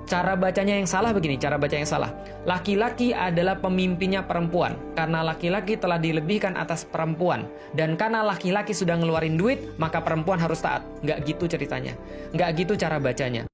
Cara bacanya yang salah begini, cara baca yang salah. Laki-laki adalah pemimpinnya perempuan. Karena laki-laki telah dilebihkan atas perempuan. Dan karena laki-laki sudah ngeluarin duit, maka perempuan harus taat. Nggak gitu ceritanya. Nggak gitu cara bacanya.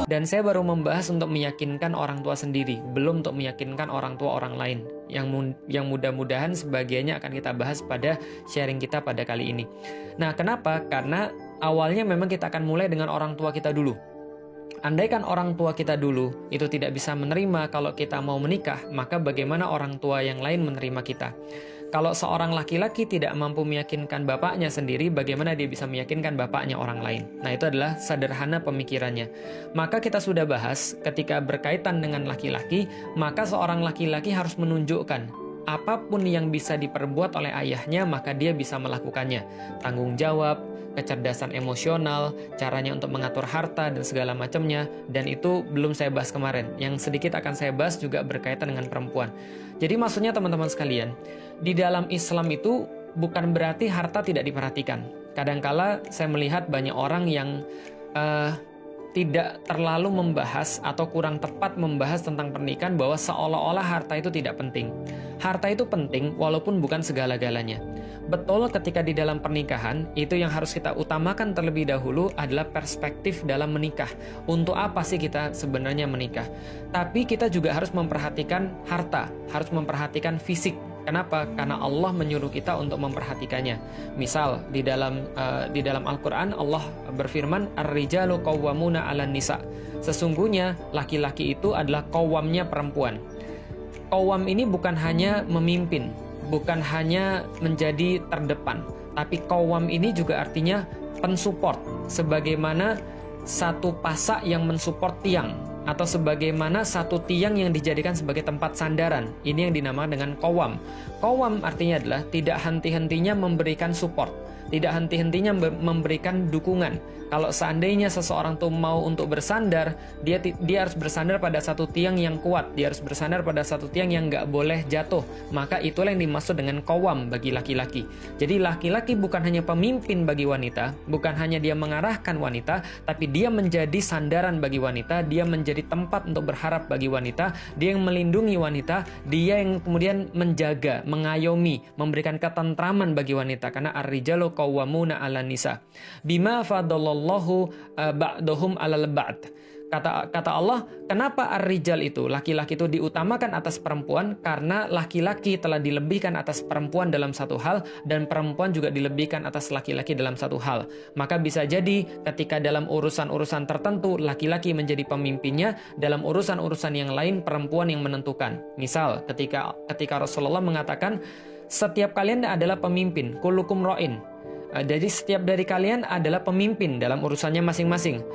Dan saya baru membahas untuk meyakinkan orang tua sendiri, belum untuk meyakinkan orang tua orang lain. Yang mudah-mudahan sebagiannya akan kita bahas pada sharing kita pada kali ini. Nah, kenapa? Karena awalnya memang kita akan mulai dengan orang tua kita dulu. Andaikan orang tua kita dulu itu tidak bisa menerima kalau kita mau menikah, maka bagaimana orang tua yang lain menerima kita? Kalau seorang laki-laki tidak mampu meyakinkan bapaknya sendiri, bagaimana dia bisa meyakinkan bapaknya orang lain? Nah, itu adalah sederhana pemikirannya. Maka kita sudah bahas ketika berkaitan dengan laki-laki, maka seorang laki-laki harus menunjukkan apapun yang bisa diperbuat oleh ayahnya, maka dia bisa melakukannya. Tanggung jawab, kecerdasan emosional, caranya untuk mengatur harta dan segala macamnya, dan itu belum saya bahas kemarin. Yang sedikit akan saya bahas juga berkaitan dengan perempuan. Jadi maksudnya teman-teman sekalian, di dalam Islam itu bukan berarti harta tidak diperhatikan. Kadangkala saya melihat banyak orang yang tidak terlalu membahas atau kurang tepat membahas tentang pernikahan bahwa seolah-olah harta itu tidak penting. Harta itu penting walaupun bukan segala-galanya. Betul, ketika di dalam pernikahan, itu yang harus kita utamakan terlebih dahulu adalah perspektif dalam menikah. Untuk apa sih kita sebenarnya menikah? Tapi kita juga harus memperhatikan harta, harus memperhatikan fisik. Kenapa? Karena Allah menyuruh kita untuk memperhatikannya. Misal di dalam Al-Qur'an Allah berfirman, "Ar-rijalu qawwamuna 'alan nisa." Sesungguhnya laki-laki itu adalah qawwamnya perempuan. Qawwam ini bukan hanya memimpin, bukan hanya menjadi terdepan, tapi qawwam ini juga artinya pensupport, sebagaimana satu pasak yang mensupport tiang, atau sebagaimana satu tiang yang dijadikan sebagai tempat sandaran. Ini yang dinamakan dengan qawwam. Qawwam artinya adalah tidak henti-hentinya memberikan support, tidak henti-hentinya memberikan dukungan. Kalau seandainya seseorang tuh mau untuk bersandar, dia harus bersandar pada satu tiang yang kuat, dia harus bersandar pada satu tiang yang nggak boleh jatuh. Maka itulah yang dimaksud dengan qawwam bagi laki-laki. Jadi laki-laki bukan hanya pemimpin bagi wanita, bukan hanya dia mengarahkan wanita, tapi dia menjadi sandaran bagi wanita, dia menjadi tempat untuk berharap bagi wanita, dia yang melindungi wanita, dia yang kemudian menjaga, mengayomi, memberikan ketentraman bagi wanita. Karena ar-rijalu qawwamuna 'alan nisa bima fadallallahu ba'dahum 'alal ba'd. Kata Allah, kenapa ar-rijal itu, laki-laki itu diutamakan atas perempuan? Karena laki-laki telah dilebihkan atas perempuan dalam satu hal, dan perempuan juga dilebihkan atas laki-laki dalam satu hal. Maka bisa jadi ketika dalam urusan-urusan tertentu laki-laki menjadi pemimpinnya, dalam urusan-urusan yang lain perempuan yang menentukan. Misal ketika Rasulullah mengatakan, setiap kalian adalah pemimpin, kullukum ra'in. Jadi setiap dari kalian adalah pemimpin dalam urusannya masing-masing.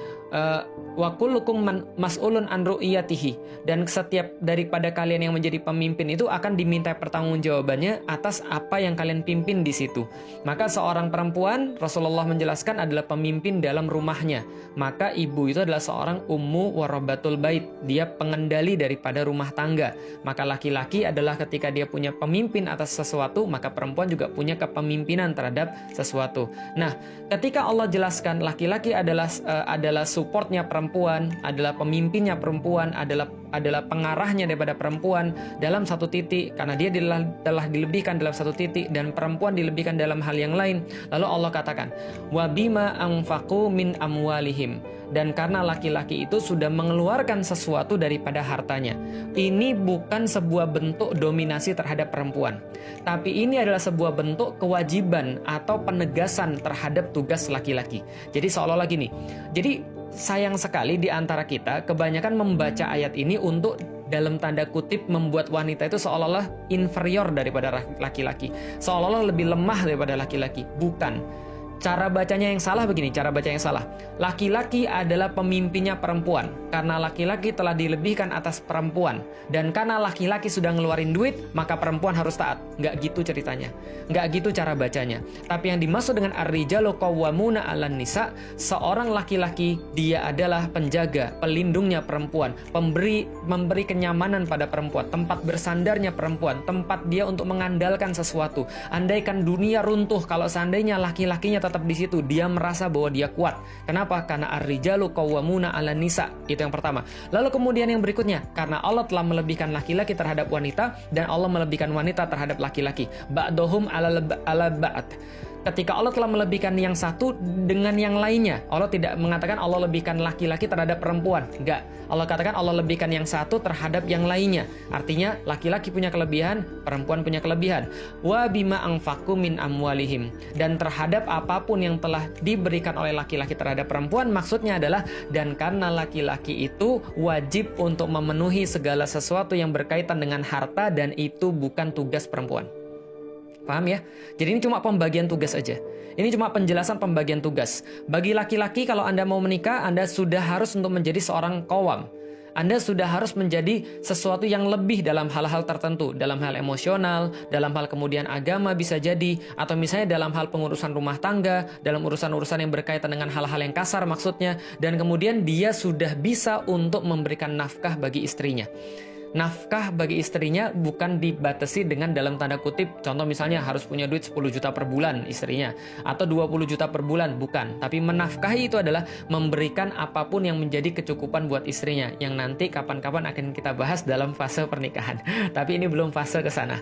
Wa kullukum mas'ulun an ru'iyatihi. Dan setiap daripada kalian yang menjadi pemimpin itu akan diminta pertanggungjawabannya atas apa yang kalian pimpin di situ. Maka seorang perempuan, Rasulullah menjelaskan, adalah pemimpin dalam rumahnya. Maka ibu itu adalah seorang ummu warabatul bait. Dia pengendali daripada rumah tangga. Maka laki-laki adalah ketika dia punya pemimpin atas sesuatu, maka perempuan juga punya kepemimpinan terhadap sesuatu. Nah, ketika Allah jelaskan laki-laki adalah supportnya perempuan, adalah pemimpinnya perempuan, adalah pengarahnya daripada perempuan dalam satu titik, karena dia telah dilebihkan dalam satu titik dan perempuan dilebihkan dalam hal yang lain. Lalu Allah katakan, wa bima anfaqu min amwalihim, dan karena laki-laki itu sudah mengeluarkan sesuatu daripada hartanya. Ini bukan sebuah bentuk dominasi terhadap perempuan, tapi ini adalah sebuah bentuk kewajiban atau penegasan terhadap tugas laki-laki. Jadi seolah-olah gini, jadi sayang sekali di antara kita kebanyakan membaca ayat ini untuk dalam tanda kutip membuat wanita itu seolah-olah inferior daripada laki-laki, seolah-olah lebih lemah daripada laki-laki. Bukan. Cara bacanya yang salah begini, cara baca yang salah. Laki-laki adalah pemimpinnya perempuan. Karena laki-laki telah dilebihkan atas perempuan. Dan karena laki-laki sudah ngeluarin duit, maka perempuan harus taat. Nggak gitu ceritanya. Nggak gitu cara bacanya. Tapi yang dimaksud dengan ar-rijalu qawwamuna 'alan nisa, seorang laki-laki dia adalah penjaga, pelindungnya perempuan, memberi kenyamanan pada perempuan, tempat bersandarnya perempuan, tempat dia untuk mengandalkan sesuatu. Andaikan dunia runtuh, kalau seandainya laki-lakinya tetap di situ, dia merasa bahwa dia kuat. Kenapa? Karena ar-rijalu qawwamuna 'alan nisa. Itu yang pertama. Lalu kemudian yang berikutnya, karena Allah telah melebihkan laki-laki terhadap wanita dan Allah melebihkan wanita terhadap laki-laki. Ba'dohum 'ala ba'd. Ketika Allah telah melebihkan yang satu dengan yang lainnya, Allah tidak mengatakan Allah lebihkan laki-laki terhadap perempuan. Enggak. Allah katakan Allah lebihkan yang satu terhadap yang lainnya. Artinya laki-laki punya kelebihan, perempuan punya kelebihan. Wa bima anfaqu min amwalihim. Dan terhadap apapun yang telah diberikan oleh laki-laki terhadap perempuan, maksudnya adalah dan karena laki-laki itu wajib untuk memenuhi segala sesuatu yang berkaitan dengan harta dan itu bukan tugas perempuan. Paham ya? Jadi ini cuma pembagian tugas aja. Ini cuma penjelasan pembagian tugas. Bagi laki-laki kalau Anda mau menikah, Anda sudah harus untuk menjadi seorang qawwam. Anda sudah harus menjadi sesuatu yang lebih dalam hal-hal tertentu. Dalam hal emosional, dalam hal kemudian agama bisa jadi. Atau misalnya dalam hal pengurusan rumah tangga, dalam urusan-urusan yang berkaitan dengan hal-hal yang kasar maksudnya. Dan kemudian dia sudah bisa untuk memberikan nafkah bagi istrinya. Nafkah bagi istrinya bukan dibatasi dengan dalam tanda kutip, contoh misalnya harus punya duit 10 juta per bulan istrinya, atau 20 juta per bulan, bukan. Tapi menafkahi itu adalah memberikan apapun yang menjadi kecukupan buat istrinya, yang nanti kapan-kapan akan kita bahas dalam fase pernikahan. Tapi ini belum fase ke sana.